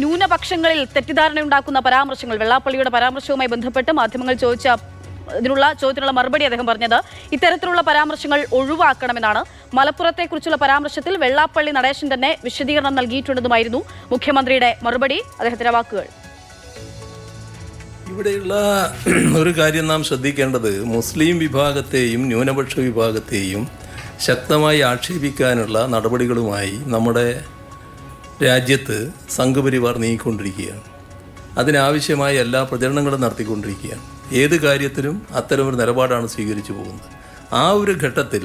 ന്യൂനപക്ഷങ്ങളിൽ തെറ്റിദ്ധാരണയുണ്ടാക്കുന്ന പരാമർശങ്ങൾ, വെള്ളാപ്പള്ളിയുടെ പരാമർശവുമായി ബന്ധപ്പെട്ട് മാധ്യമങ്ങൾ ചോദ്യത്തിനുള്ള മറുപടി അദ്ദേഹം പറഞ്ഞത് ഇത്തരത്തിലുള്ള പരാമർശങ്ങൾ ഒഴിവാക്കണമെന്നാണ്. മലപ്പുറത്തെക്കുറിച്ചുള്ള പരാമർശത്തിൽ വെള്ളാപ്പള്ളി നടേശൻ തന്നെ വിശദീകരണം നൽകിയിട്ടുണ്ടെന്നുമായിരുന്നു മുഖ്യമന്ത്രിയുടെ മറുപടി. അദ്ദേഹത്തിന്റെ വാക്കുകൾ: ഇവിടെയുള്ള ഒരു കാര്യം നാം ശ്രദ്ധിക്കേണ്ടത്, മുസ്ലിം വിഭാഗത്തെയും ന്യൂനപക്ഷ വിഭാഗത്തെയും ശക്തമായി ആക്ഷേപിക്കാനുള്ള നടപടികളുമായി നമ്മുടെ രാജ്യത്ത് സംഘപരിവാർ നീങ്ങിക്കൊണ്ടിരിക്കുകയാണ്. അതിനാവശ്യമായ എല്ലാ പ്രചരണങ്ങളും നടത്തിക്കൊണ്ടിരിക്കുകയാണ്. ഏത് കാര്യത്തിലും അത്തരമൊരു നിലപാടാണ് സ്വീകരിച്ചു പോകുന്നത്. ആ ഒരു ഘട്ടത്തിൽ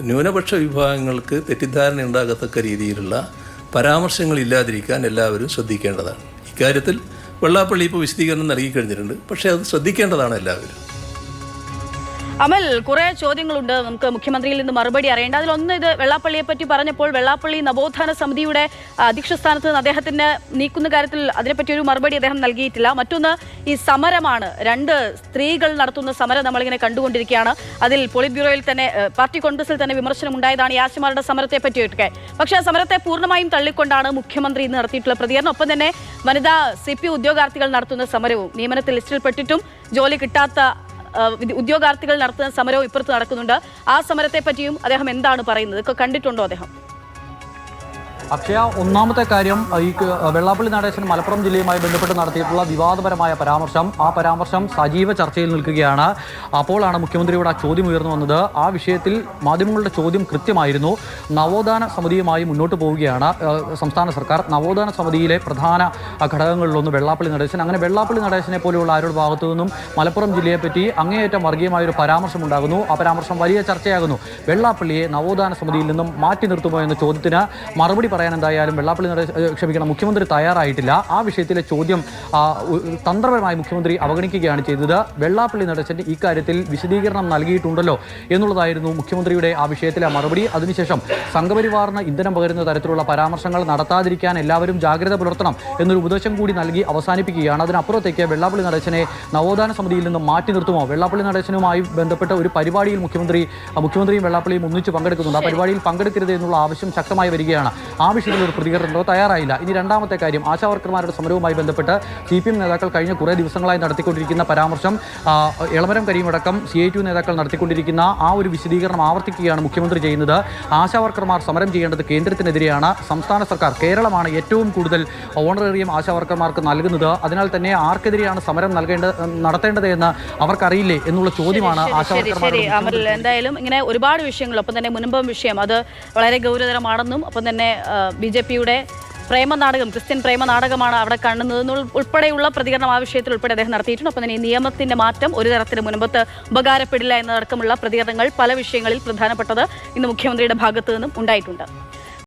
ന്യൂനപക്ഷ വിഭാഗങ്ങൾക്ക് തെറ്റിദ്ധാരണ ഉണ്ടാകത്തക്ക രീതിയിലുള്ള പരാമർശങ്ങൾ ഇല്ലാതിരിക്കാൻ എല്ലാവരും ശ്രദ്ധിക്കേണ്ടതാണ്. ഇക്കാര്യത്തിൽ വെള്ളാപ്പള്ളി ഇപ്പോൾ വിശദീകരണം നൽകി കഴിഞ്ഞിട്ടുണ്ട്. പക്ഷേ അത് ശ്രദ്ധിക്കേണ്ടതാണ് എല്ലാവരും. അമൽ, കുറെ ചോദ്യങ്ങളുണ്ട് നമുക്ക് മുഖ്യമന്ത്രിയിൽ നിന്ന് മറുപടി അറിയേണ്ട. അതിലൊന്ന്, ഇത് വെള്ളാപ്പള്ളിയെ പറ്റി പറഞ്ഞപ്പോൾ വെള്ളാപ്പള്ളി നവോത്ഥാന സമിതിയുടെ അധ്യക്ഷ സ്ഥാനത്ത് നിന്ന് അദ്ദേഹത്തിന് നീക്കുന്ന കാര്യത്തിൽ അതിനെപ്പറ്റി ഒരു മറുപടി അദ്ദേഹം നൽകിയിട്ടില്ല. മറ്റൊന്ന്, ഈ സമരമാണ്, 2 സ്ത്രീകൾ നടത്തുന്ന സമരം നമ്മളിങ്ങനെ കണ്ടുകൊണ്ടിരിക്കുകയാണ്. അതിൽ പോളിറ്റ് ബ്യൂറോയിൽ തന്നെ, പാർട്ടി കോൺഗ്രസിൽ തന്നെ വിമർശനം ഉണ്ടായതാണ് ഈ ആശമാരുടെ സമരത്തെ പറ്റിയൊക്കെ. പക്ഷേ ആ സമരത്തെ പൂർണ്ണമായും തള്ളിക്കൊണ്ടാണ് മുഖ്യമന്ത്രി ഇന്ന് നടത്തിയിട്ടുള്ള പ്രതികരണം. ഒപ്പം തന്നെ വനിതാ CPI ഉദ്യോഗാർത്ഥികൾ നടത്തുന്ന സമരവും, നിയമനത്തിൽ ലിസ്റ്റിൽപ്പെട്ടിട്ടും ജോലി കിട്ടാത്ത ഉദ്യോഗാർത്ഥികൾ നടത്തുന്ന സമരവും ഇപ്പുറത്ത് നടക്കുന്നുണ്ട്. ആ സമരത്തെ പറ്റിയും അദ്ദേഹം എന്താണ് പറയുന്നത്? ഇതൊക്കെ കണ്ടിട്ടുണ്ടോ അദ്ദേഹം? അക്ഷയ, ഒന്നാമത്തെ കാര്യം, ഈ വെള്ളാപ്പള്ളി നടേശൻ മലപ്പുറം ജില്ലയുമായി ബന്ധപ്പെട്ട് നടത്തിയിട്ടുള്ള വിവാദപരമായ പരാമർശം, ആ പരാമർശം സജീവ ചർച്ചയിൽ നിൽക്കുകയാണ്. അപ്പോഴാണ് മുഖ്യമന്ത്രിയോട് ആ ചോദ്യം ഉയർന്നു വന്നത്. ആ വിഷയത്തിൽ മാധ്യമങ്ങളുടെ ചോദ്യം കൃത്യമായിരുന്നു. നവോത്ഥാന സമിതിയുമായി മുന്നോട്ട് പോവുകയാണ് സംസ്ഥാന സർക്കാർ. നവോത്ഥാന സമിതിയിലെ പ്രധാന ഘടകങ്ങളിലൊന്ന് വെള്ളാപ്പള്ളി നടേശൻ. അങ്ങനെ വെള്ളാപ്പള്ളി നടേശനെ പോലെയുള്ള ആരുടെ ഭാഗത്തു നിന്നും മലപ്പുറം ജില്ലയെപ്പറ്റി അങ്ങേയറ്റം വർഗീയമായൊരു പരാമർശം ഉണ്ടാകുന്നു. ആ പരാമർശം വലിയ ചർച്ചയാകുന്നു. വെള്ളാപ്പള്ളിയെ നവോത്ഥാന സമിതിയിൽ നിന്നും മാറ്റി നിർത്തുമോ എന്ന ചോദ്യത്തിന് മറുപടി പറയാൻ എന്തായാലും മുഖ്യമന്ത്രി തയ്യാറായിട്ടില്ല. ആ വിഷയത്തിലെ ചോദ്യം തന്ത്രപരമായി മുഖ്യമന്ത്രി അവഗണിക്കുകയാണ് ചെയ്തത്. വെള്ളാപ്പള്ളി നടേശൻ ഇക്കാര്യത്തിൽ വിശദീകരണം നൽകിയിട്ടുണ്ടല്ലോ എന്നുള്ളതായിരുന്നു മുഖ്യമന്ത്രിയുടെ ആ വിഷയത്തിലെ മറുപടി. അതിനുശേഷം സംഘപരിവാറിന് ഇന്ധനം പകരുന്ന തരത്തിലുള്ള പരാമർശങ്ങൾ നടത്താതിരിക്കാൻ എല്ലാവരും ജാഗ്രത പുലർത്തണം എന്നൊരു ഉപദേശം കൂടി നൽകി അവസാനിപ്പിക്കുകയാണ്. അതിനപ്പുറത്തേക്ക് വെള്ളാപ്പള്ളി നടേശനെ നവോത്ഥാന സമിതിയിൽ നിന്ന് മാറ്റി നിർത്തുമോ? വെള്ളാപ്പള്ളി നടേശനുമായി ബന്ധപ്പെട്ട ഒരു പരിപാടിയിൽ മുഖ്യമന്ത്രിയും വെള്ളാപ്പള്ളിയും ഒന്നിച്ച് പങ്കെടുക്കുന്നുണ്ട്. ആ പരിപാടിയിൽ പങ്കെടുക്കരുത് എന്നുള്ള ആവശ്യം ശക്തമായി വരികയാണ്. ആ വിഷയത്തിൽ ഒരു പ്രതികരണമോ തയ്യാറായില്ല. ഇനി രണ്ടാമത്തെ കാര്യം, ആശാവർക്കർമാരുടെ സമരവുമായി ബന്ധപ്പെട്ട് CPM നേതാക്കൾ കഴിഞ്ഞ കുറേ ദിവസങ്ങളായി നടത്തിക്കൊണ്ടിരിക്കുന്ന പരാമർശം, എളമരം കരീമടക്കം CITU നേതാക്കൾ നടത്തിക്കൊണ്ടിരിക്കുന്ന ആ ഒരു വിശദീകരണം ആവർത്തിക്കുകയാണ് മുഖ്യമന്ത്രി ചെയ്യുന്നത്. ആശാവർക്കർമാർ സമരം ചെയ്യേണ്ടത് കേന്ദ്രത്തിനെതിരെയാണ്. സംസ്ഥാന സർക്കാർ, കേരളമാണ് ഏറ്റവും കൂടുതൽ ഓണറേറിയം ആശാവർക്കർമാർക്ക് നൽകുന്നത്. അതിനാൽ തന്നെ ആർക്കെതിരെയാണ് സമരം നടത്തേണ്ടത് എന്ന് അവർക്കറിയില്ലേ എന്നുള്ള ചോദ്യമാണ് ആശാവർക്കർമാർ. എന്തായാലും ഇങ്ങനെ ഒരുപാട് വിഷയങ്ങൾ, ഒപ്പം തന്നെ മുൻപം വിഷയം അത് വളരെ ഗൗരവതരമാണെന്നും, ഒപ്പം തന്നെ BJPയുടെ പ്രേമനാടകം, ക്രിസ്ത്യൻ പ്രേമനാടകമാണ് അവിടെ കാണുന്നത് ഉൾപ്പെടെയുള്ള പ്രതികരണം ആ വിഷയത്തിൽ ഉൾപ്പെടെ അദ്ദേഹം നടത്തിയിട്ടുണ്ട്. ഒപ്പം തന്നെ ഈ നിയമത്തിന്റെ മാറ്റം ഒരു തരത്തിലും മുൻപത്ത് ഉപകാരപ്പെടില്ല എന്നതടക്കമുള്ള പ്രതികരണങ്ങൾ പല വിഷയങ്ങളിൽ പ്രധാനപ്പെട്ടത് ഇന്ന് മുഖ്യമന്ത്രിയുടെ ഭാഗത്തു നിന്നും ഉണ്ടായിട്ടുണ്ട്.